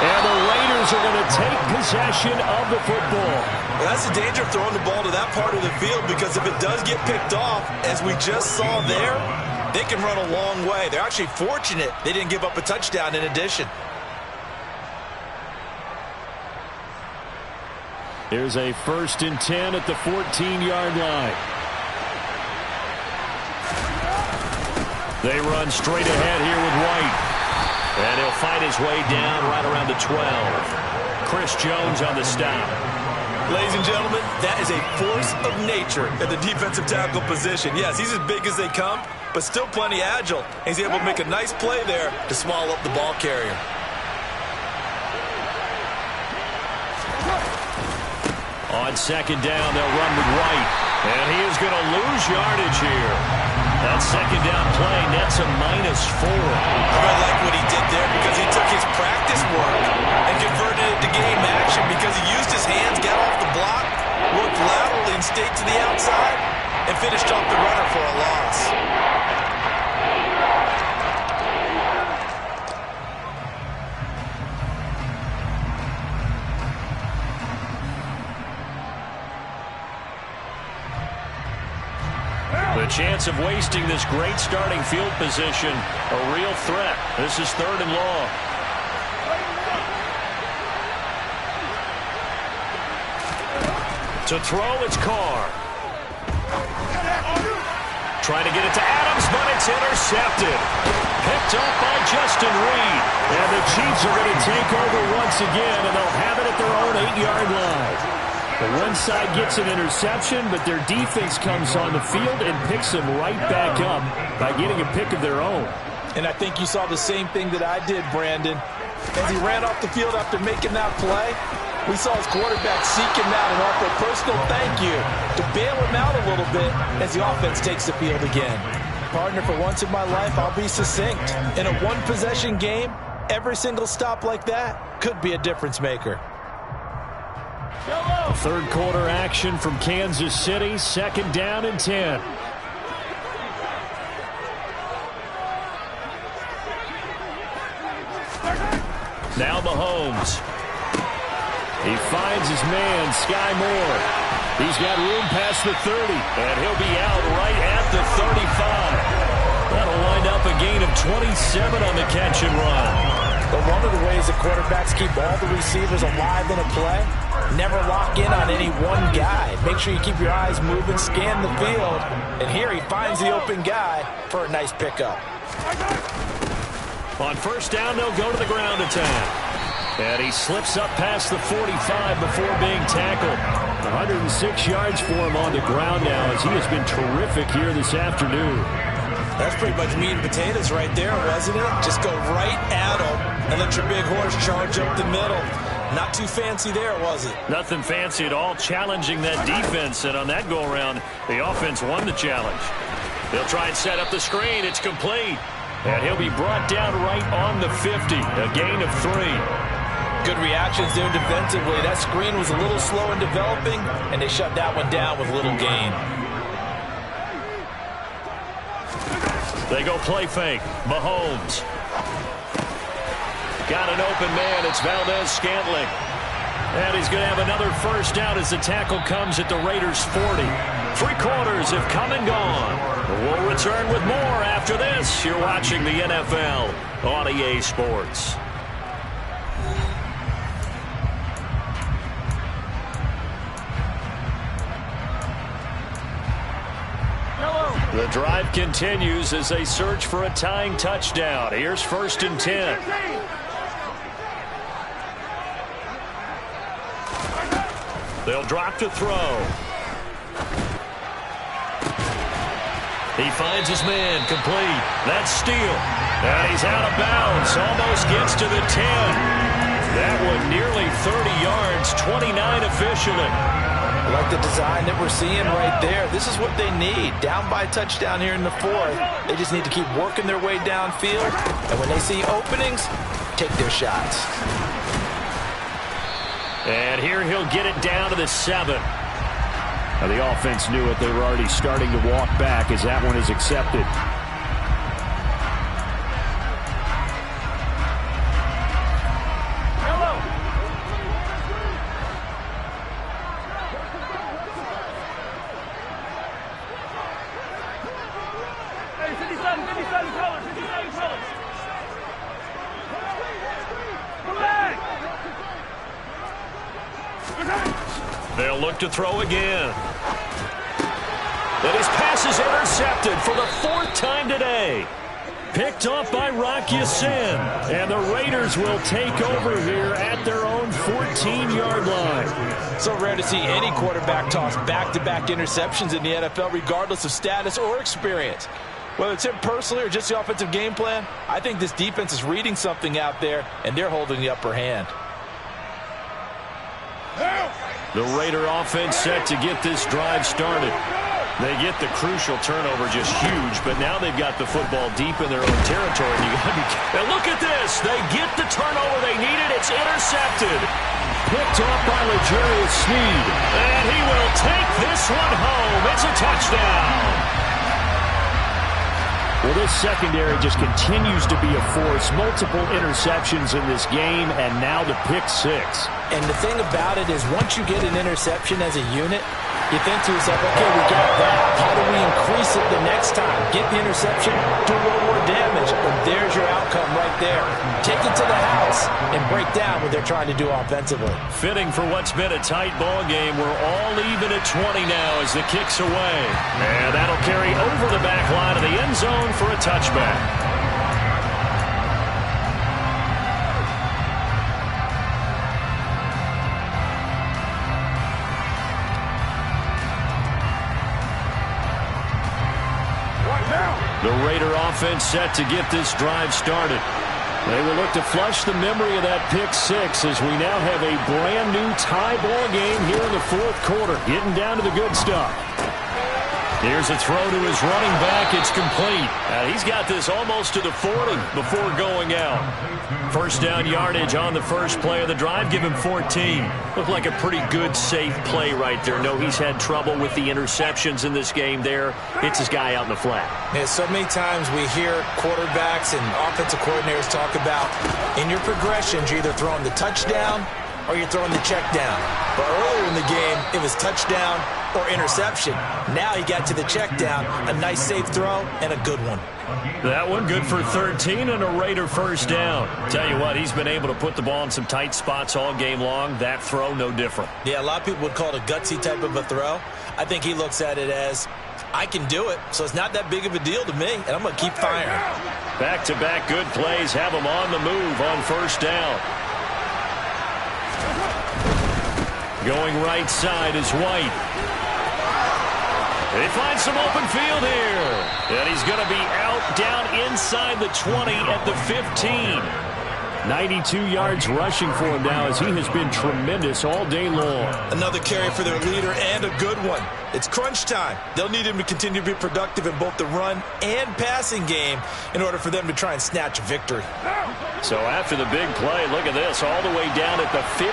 And the Raiders are going to take possession of the football. Well, that's the danger of throwing the ball to that part of the field, because if it does get picked off, as we just saw there, they can run a long way. They're actually fortunate they didn't give up a touchdown in addition. Here's a 1st and 10 at the 14-yard line. They run straight ahead here with White. And he'll fight his way down right around the 12. Chris Jones on the stop. Ladies and gentlemen, that is a force of nature at the defensive tackle position. Yes, he's as big as they come, but still plenty agile. He's able to make a nice play there to swallow up the ball carrier. On 2nd down, they'll run with White. And he is going to lose yardage here. That 2nd down play nets a -4. I like what he did there, because he took his practice work and converted it to game action, because he used his hands, got off the block, worked laterally and stayed to the outside, and finished off the runner for a loss. The chance of wasting this great starting field position, a real threat. This is 3rd and long. To throw, it's Carr. Trying to get it to Adams, but it's intercepted. Picked up by Justin Reed. And the Chiefs are going to take over once again, and they'll have it at their own 8-yard line. The one side gets an interception, but their defense comes on the field and picks them right back up by getting a pick of their own. And I think you saw the same thing that I did, Brandon. As he ran off the field after making that play, we saw his quarterback seek him out and offer a personal thank you to bail him out a little bit as the offense takes the field again. Partner, for once in my life, I'll be succinct. In a one-possession game, every single stop like that could be a difference maker. Third quarter action from Kansas City, 2nd down and 10. Now Mahomes. He finds his man, Sky Moore. He's got room past the 30, and he'll be out right at the 35. That'll wind up a gain of 27 on the catch and run. But one of the ways that quarterbacks keep all the receivers alive in a play, never lock in on any one guy. Make sure you keep your eyes moving, scan the field. And here he finds the open guy for a nice pickup. On 1st down, they'll go to the ground attack. And he slips up past the 45 before being tackled. 106 yards for him on the ground now, as he has been terrific here this afternoon. That's pretty much meat and potatoes right there, wasn't it? Just go right at him and let your big horse charge up the middle. Not too fancy there, was it? Nothing fancy at all, challenging that defense. And on that go-around, the offense won the challenge. They'll try and set up the screen. It's complete. And he'll be brought down right on the 50. A gain of 3. Good reactions there defensively. That screen was a little slow in developing, and they shut that one down with little gain. They go play fake. Mahomes. Got an open man. It's Valdez-Scantling. And he's going to have another first down as the tackle comes at the Raiders' 40. 3 quarters have come and gone. We'll return with more after this. You're watching the NFL on EA Sports. The drive continues as they search for a tying touchdown. Here's 1st and 10. They'll drop to throw. He finds his man complete. That's Steele. And he's out of bounds. Almost gets to the 10. That one nearly 30 yards, 29 officially. I like the design that we're seeing right there. This is what they need. Down by a touchdown here in the 4th. They just need to keep working their way downfield. And when they see openings, take their shots. And here he'll get it down to the 7. Now the offense knew it. They were already starting to walk back as that one is accepted. They'll look to throw again. And his pass is intercepted for the 4th time today. Picked off by Rock Ya-Sin. And the Raiders will take over here at their own 14-yard line. So rare to see any quarterback toss back-to-back interceptions in the NFL, regardless of status or experience. Whether it's him personally or just the offensive game plan, I think this defense is reading something out there, and they're holding the upper hand. The Raider offense set to get this drive started. They get the crucial turnover, just huge, but now they've got the football deep in their own territory. And look at this. They get the turnover they needed. It's intercepted. Picked off by L'Jarius Sneed. And he will take this one home. It's a touchdown. Well, this secondary just continues to be a force. Multiple interceptions in this game, and now the pick 6. And the thing about it is once you get an interception as a unit, you think to yourself, okay, we got that. How do we increase it the next time? Get the interception, do a little more damage, and there's your outcome right there. Take it to the house and break down what they're trying to do offensively. Fitting for what's been a tight ball game. We're all even at 20 now as the kick's away. And that'll carry over the back line of the end zone for a touchback. The Raider offense set to get this drive started. They will look to flush the memory of that pick 6 as we now have a brand new tie ball game here in the 4th quarter. Getting down to the good stuff. Here's a throw to his running back. It's complete. He's got this almost to the 40 before going out. First down yardage on the first play of the drive. Give him 14. Looked like a pretty good, safe play right there. No, he's had trouble with the interceptions in this game there. Hits his guy out in the flat. Yeah, so many times we hear quarterbacks and offensive coordinators talk about in your progressions, you're either throwing the touchdown or you're throwing the check down. But earlier in the game, it was touchdown or interception. Now he got to the check down, a nice safe throw, and a good one. That one good for 13 and a Raider first down. Tell you what, he's been able to put the ball in some tight spots all game long. That throw, no different. Yeah, a lot of people would call it a gutsy type of a throw. I think he looks at it as, I can do it, so it's not that big of a deal to me, and I'm going to keep firing. Back-to-back good plays have him on the move on first down. Going right side is White. They find some open field here. And he's going to be out down inside the 20 at the 15. 92 yards rushing for him now as he has been tremendous all day long. Another carry for their leader and a good one. It's crunch time. They'll need him to continue to be productive in both the run and passing game in order for them to try and snatch a victory. So after the big play, look at this, all the way down at the 15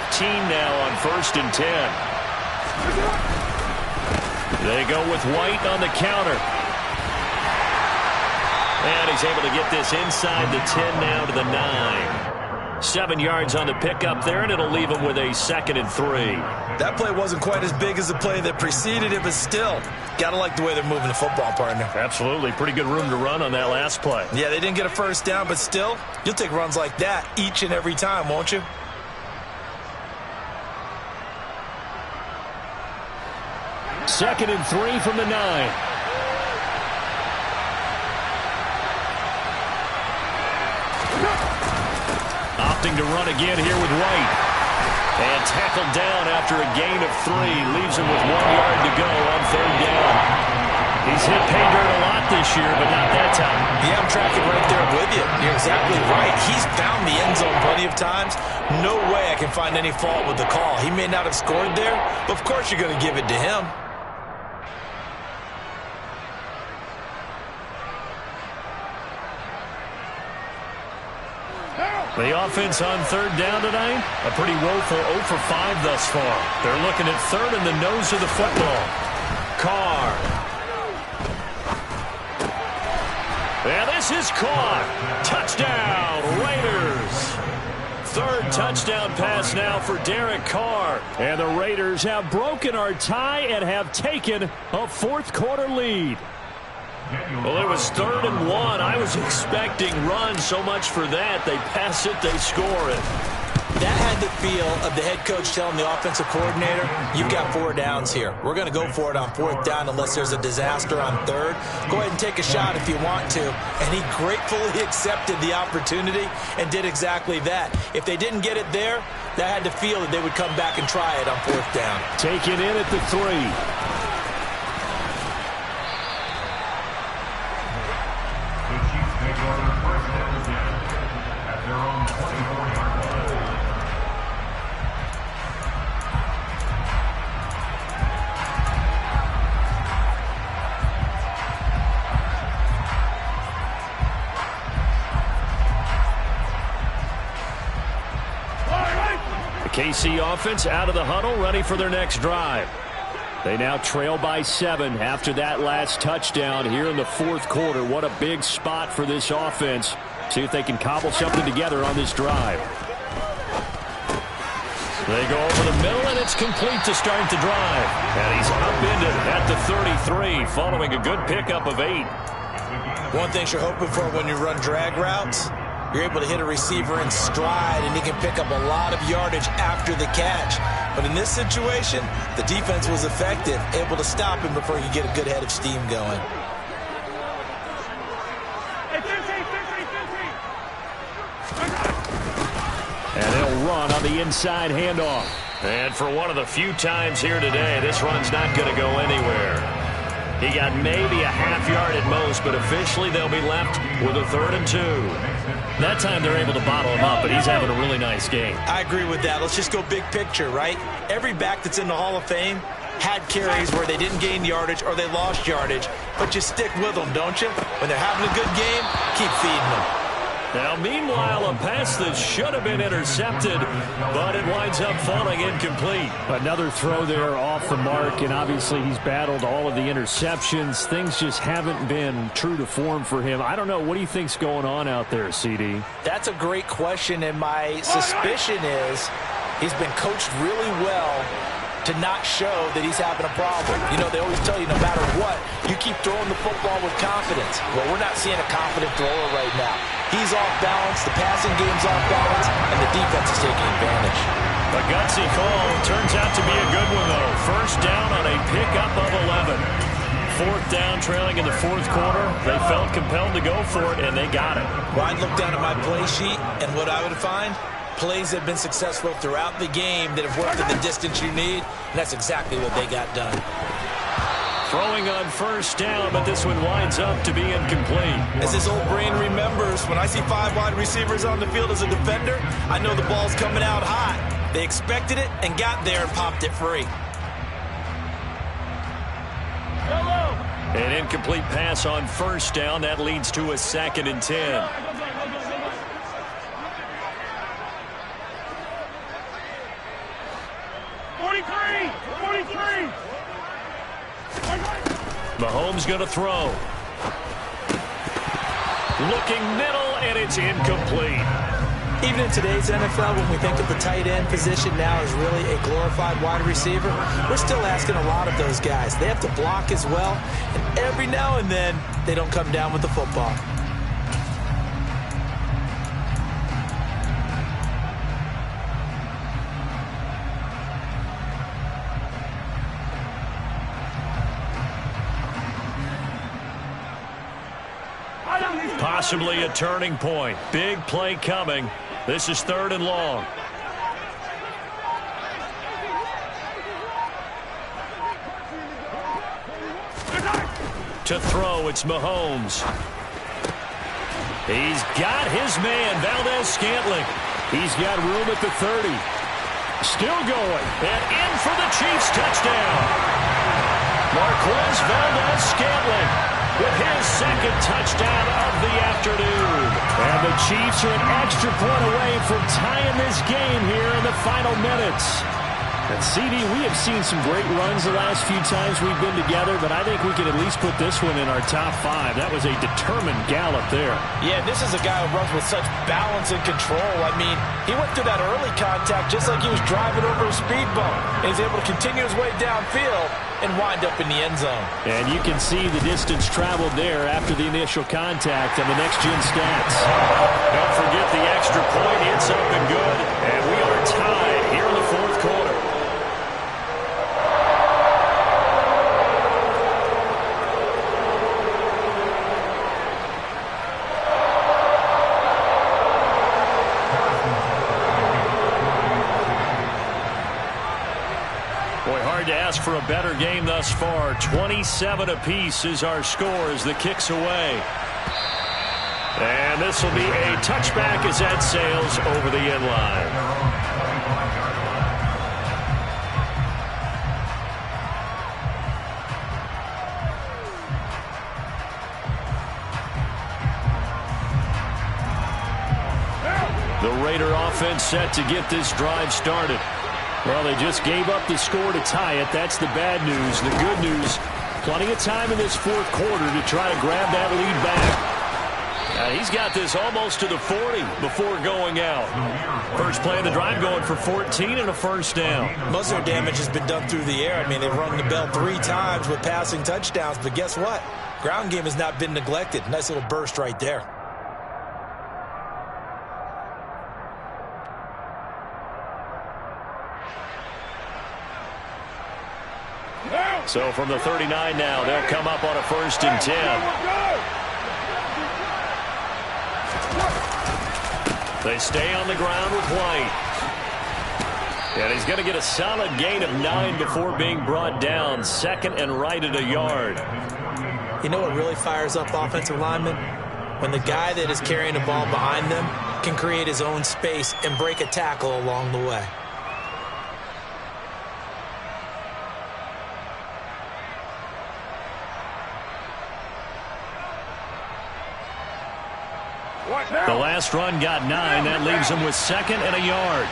now on 1st and 10. They go with White on the counter. And he's able to get this inside the 10 now to the 9. 7 yards on the pickup there, and it'll leave him with a 2nd and 3. That play wasn't quite as big as the play that preceded it, but still, got to like the way they're moving the football, partner. Absolutely. Pretty good room to run on that last play. Yeah, they didn't get a first down, but still, you'll take runs like that each and every time, won't you? Second and 3 from the 9. Opting to run again here with White. And tackled down after a gain of 3. Leaves him with 1 yard to go on 3rd down. He's hit pay dirt a lot this year, but not that time. Yeah, I'm tracking right there with you. You're exactly right. He's found the end zone plenty of times. No way I can find any fault with the call. He may not have scored there, but of course you're going to give it to him. The offense on 3rd down tonight, a pretty woeful 0 for 5 thus far. They're looking at 3rd in the nose of the football. Carr. And this is caught. Touchdown, Raiders. 3rd touchdown pass now for Derek Carr. And the Raiders have broken our tie and have taken a 4th quarter lead. Well, it was 3rd and 1. I was expecting runs, so much for that. They pass it, they score it. That had the feel of the head coach telling the offensive coordinator, you've got 4 downs here. We're going to go for it on 4th down unless there's a disaster on 3rd. Go ahead and take a shot if you want to. And he gratefully accepted the opportunity and did exactly that. If they didn't get it there, that had the feel that they would come back and try it on 4th down. Taken in at the 3. KC offense out of the huddle, ready for their next drive. They now trail by 7 after that last touchdown here in the 4th quarter. What a big spot for this offense. See if they can cobble something together on this drive. They go over the middle, and it's complete to start the drive. And he's upended at the 33, following a good pickup of 8. One thing you're hoping for when you run drag routes, you're able to hit a receiver in stride, and he can pick up a lot of yardage after the catch. But in this situation, the defense was effective, able to stop him before he could get a good head of steam going. And they'll run on the inside handoff. And for one of the few times here today, this run's not going to go anywhere. He got maybe a half yard at most, but officially they'll be left with a 3rd and 2. That time they're able to bottle him up, but he's having a really nice game. I agree with that. Let's just go big picture, right? Every back that's in the Hall of Fame had carries where they didn't gain yardage or they lost yardage, but you stick with them, don't you? When they're having a good game, keep feeding them. Now, meanwhile, a pass that should have been intercepted, but it winds up falling incomplete. Another throw there off the mark, and obviously he's battled all of the interceptions. Things just haven't been true to form for him. I don't know. What do you think's going on out there, CD? That's a great question, and my suspicion is he's been coached really well to not show that he's having a problem. You know, they always tell you no matter what, you keep throwing the football with confidence. Well, we're not seeing a confident thrower right now. He's off balance, the passing game's off balance, and the defense is taking advantage. A gutsy call turns out to be a good one, though. 1st down on a pickup of 11. 4th down, trailing in the 4th quarter. They felt compelled to go for it, and they got it. Well, I'd look down at my play sheet, and what I would find, plays have been successful throughout the game that have worked at the distance you need, and that's exactly what they got done. Throwing on first down, but this one winds up to be incomplete. As his old brain remembers, when I see 5 wide receivers on the field as a defender, I know the ball's coming out hot. They expected it and got there and popped it free. An incomplete pass on first down. That leads to a 2nd and 10. Mahomes going to throw. Looking middle, and it's incomplete. Even in today's NFL, when we think of the tight end position now as really a glorified wide receiver, we're still asking a lot of those guys. They have to block as well, and every now and then, they don't come down with the football. Possibly a turning point. Big play coming. This is 3rd and long. To throw, it's Mahomes. He's got his man, Valdez-Scantling. He's got room at the 30. Still going. And in for the Chiefs touchdown. Marquez Valdez-Scantling with his 2nd touchdown of the afternoon. And the Chiefs are an extra point away from tying this game here in the final minutes. And CD, we have seen some great runs the last few times we've been together, but I think we can at least put this one in our top 5. That was a determined gallop there. Yeah, this is a guy who runs with such balance and control. I mean, he went through that early contact just like he was driving over a speed bump. And he's able to continue his way downfield and wind up in the end zone. And you can see the distance traveled there after the initial contact on the next-gen stats. Don't forget the extra point. It's up and good. And we are tied here in the 4th quarter. To ask for a better game thus far. 27 apiece is our score as the kick's away. And this will be a touchback as that sails over the end line. The Raider offense set to get this drive started. Well, they just gave up the score to tie it. That's the bad news. The good news, plenty of time in this 4th quarter to try to grab that lead back. He's got this almost to the 40 before going out. First play of the drive going for 14 and a first down. Most of their damage has been done through the air. I mean, they've rung the bell 3 times with passing touchdowns, but guess what? Ground game has not been neglected. Nice little burst right there. So from the 39 now, they'll come up on a 1st and 10. They stay on the ground with White. And he's going to get a solid gain of 9 before being brought down. 2nd and right at a yard. You know what really fires up offensive linemen? When the guy that is carrying the ball behind them can create his own space and break a tackle along the way. The last run got 9. That leaves him with 2nd and a yard.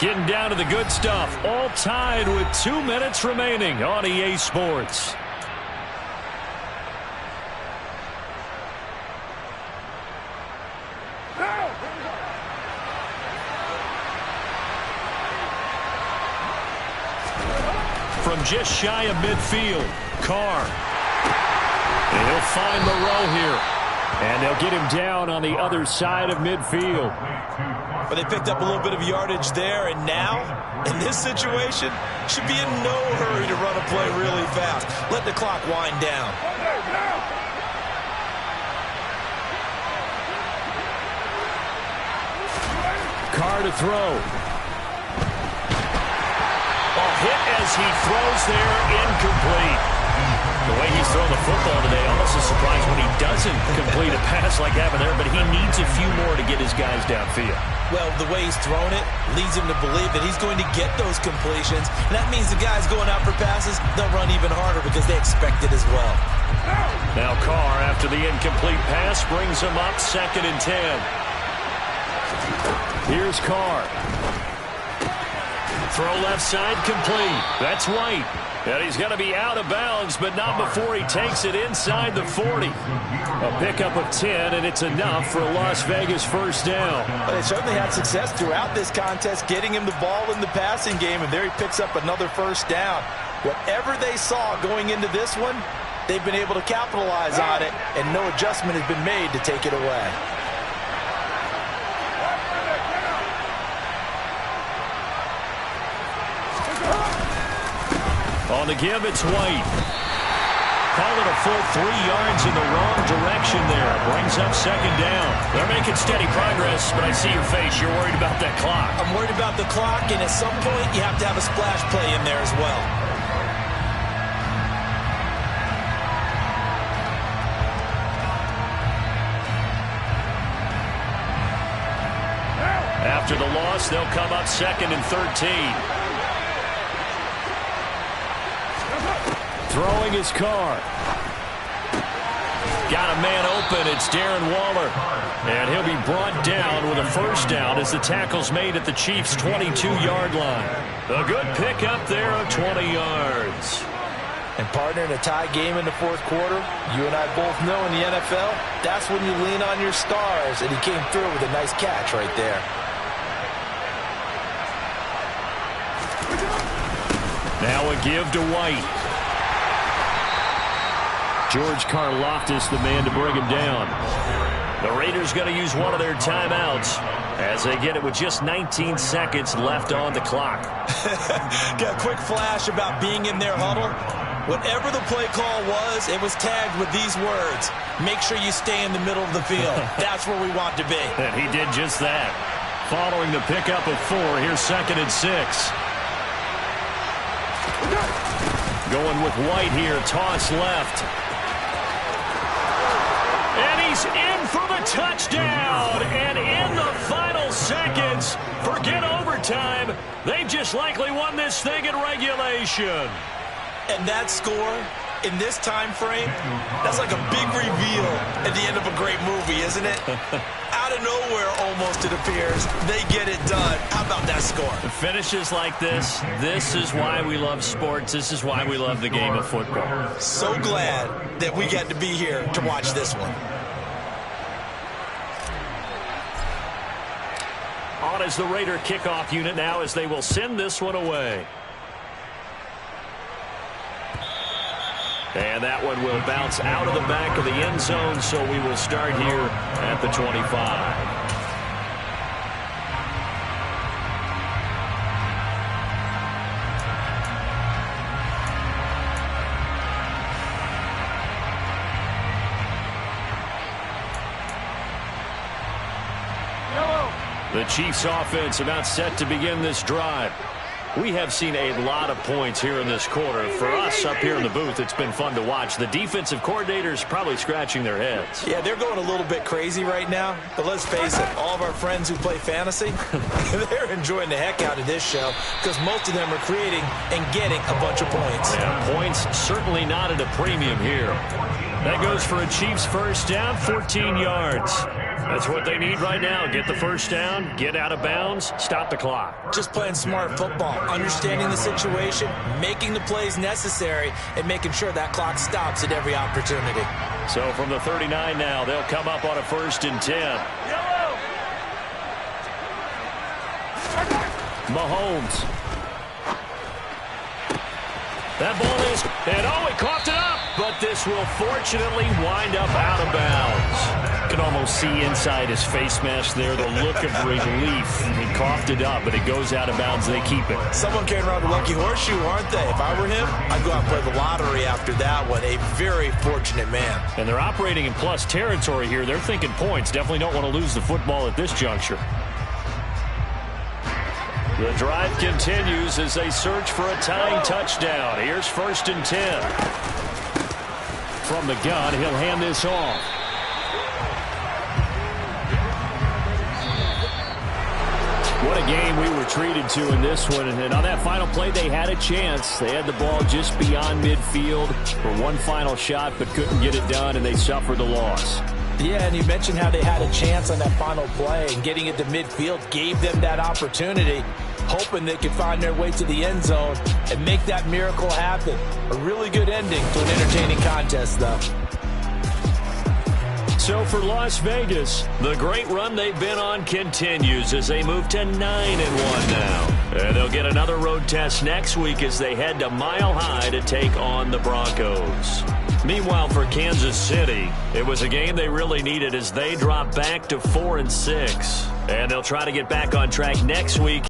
Getting down to the good stuff. All tied with 2 minutes remaining on EA Sports. From just shy of midfield, Carr. And he'll find Moreau here. And they'll get him down on the other side of midfield. But they picked up a little bit of yardage there, and now, in this situation, should be in no hurry to run a play really fast. Let the clock wind down. Carr to throw. A hit as he throws there, incomplete. The way he's throwing the football today, almost a surprise when he doesn't complete a pass like happened there, but he needs a few more to get his guys downfield. Well, the way he's thrown it leads him to believe that he's going to get those completions. And that means the guys going out for passes, they'll run even harder because they expect it as well. Now Carr, after the incomplete pass, brings him up 2nd and 10. Here's Carr. Throw left side complete. That's White. And he's going to be out of bounds, but not before he takes it inside the 40. A pickup of 10, and it's enough for a Las Vegas first down. But they certainly had success throughout this contest, getting him the ball in the passing game, and there he picks up another first down. Whatever they saw going into this one, they've been able to capitalize on it, and no adjustment has been made to take it away. On the give, it's White. Call it a full 3 yards in the wrong direction there. Brings up 2nd down. They're making steady progress, but I see your face. You're worried about that clock. I'm worried about the clock, and at some point, you have to have a splash play in there as well. After the loss, they'll come up 2nd and 13. Throwing his Carr. Got a man open. It's Darren Waller. And he'll be brought down with a first down as the tackle's made at the Chiefs' 22-yard line. A good pickup there of 20 yards. And partner, in a tie game in the 4th quarter, you and I both know in the NFL, that's when you lean on your stars. And he came through with a nice catch right there. Now a give to White. George Karlaftis, the man to bring him down. The Raiders going to use one of their timeouts as they get it with just 19 seconds left on the clock. Got a quick flash about being in their huddle. Whatever the play call was, it was tagged with these words: make sure you stay in the middle of the field. That's where we want to be. And he did just that. Following the pickup of 4, here's 2nd and 6. Going with White here, toss left. And he's in for the touchdown. And in the final seconds, forget overtime. They just likely won this thing in regulation. And that score in this time frame, that's like a big reveal at the end of a great movie, isn't it? Out of nowhere, almost, it appears, they get it done. How about that score? Finishes like this is why we love sports. This is why we love the game of football. So glad that we get to be here to watch this one. On is the Raider kickoff unit now as they will send this one away. And that one will bounce out of the back of the end zone, so we will start here at the 25. The Chiefs offense about set to begin this drive. We have seen a lot of points here in this quarter. For us up here in the booth, it's been fun to watch. The defensive coordinators probably scratching their heads. Yeah, they're going a little bit crazy right now. But let's face it, all of our friends who play fantasy, they're enjoying the heck out of this show because most of them are creating and getting a bunch of points. Yeah, points certainly not at a premium here. That goes for a Chiefs first down, 14 yards. That's what they need right now. Get the first down, get out of bounds, stop the clock. Just playing smart football, understanding the situation, making the plays necessary, and making sure that clock stops at every opportunity. So from the 39 now, they'll come up on a 1st and 10. Mahomes. That ball is, and he coughed it up, but this will fortunately wind up out of bounds. You can almost see inside his face mask there the look of relief. He coughed it up, but it goes out of bounds. They keep it. Someone carrying around the lucky horseshoe, aren't they? If I were him, I'd go out and play the lottery after that one. A very fortunate man. And they're operating in plus territory here. They're thinking points. Definitely don't want to lose the football at this juncture. The drive continues as they search for a tying touchdown. Here's 1st and 10. From the gun, he'll hand this off. What a game we were treated to in this one. And on that final play, they had a chance. They had the ball just beyond midfield for one final shot, but couldn't get it done, and they suffered the loss. Yeah, and you mentioned how they had a chance on that final play, and getting it to midfield gave them that opportunity, hoping they could find their way to the end zone and make that miracle happen. A really good ending to an entertaining contest, though. So for Las Vegas, the great run they've been on continues as they move to 9-1 now. And they'll get another road test next week as they head to Mile High to take on the Broncos. Meanwhile, for Kansas City, it was a game they really needed as they drop back to 4-6. And they'll try to get back on track next week.